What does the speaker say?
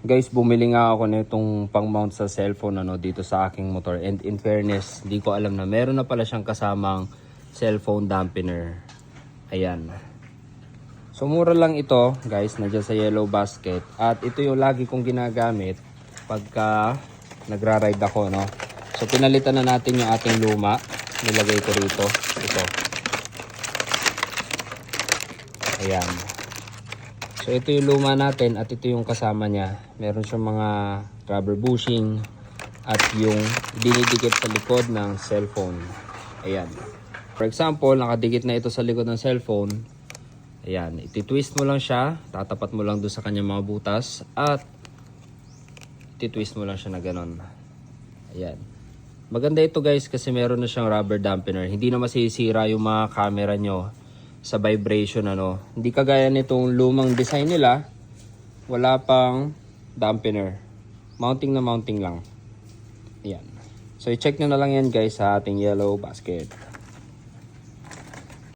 Guys, bumili nga ako nitong pang mount sa cellphone dito sa aking motor, and in fairness, di ko alam na meron na pala siyang kasamang cellphone dampener. Ayan. So mura lang ito guys, nandiyan sa yellow basket, at ito yung lagi kong ginagamit pagka nagra-ride ako, no. So pinalitan na natin yung ating luma, nilagay ko rito ito. Ayan. So ito yung luma natin at ito yung kasama niya. Meron siyang mga rubber bushing at yung dinidikit sa likod ng cellphone. Ayan. For example, nakadikit na ito sa likod ng cellphone. Ayan, iti-twist mo lang siya, tatapat mo lang doon sa kanyang mga butas at iti-twist mo lang siya na ganon. Ayan. Maganda ito guys kasi meron na siyang rubber dampener. Hindi na masisira yung mga camera nyo sa vibration, Hindi kagaya nitong lumang design nila, wala pang dampener. Mounting na mounting lang. Ayan. So i-check nyo na lang yan guys sa ating yellow basket.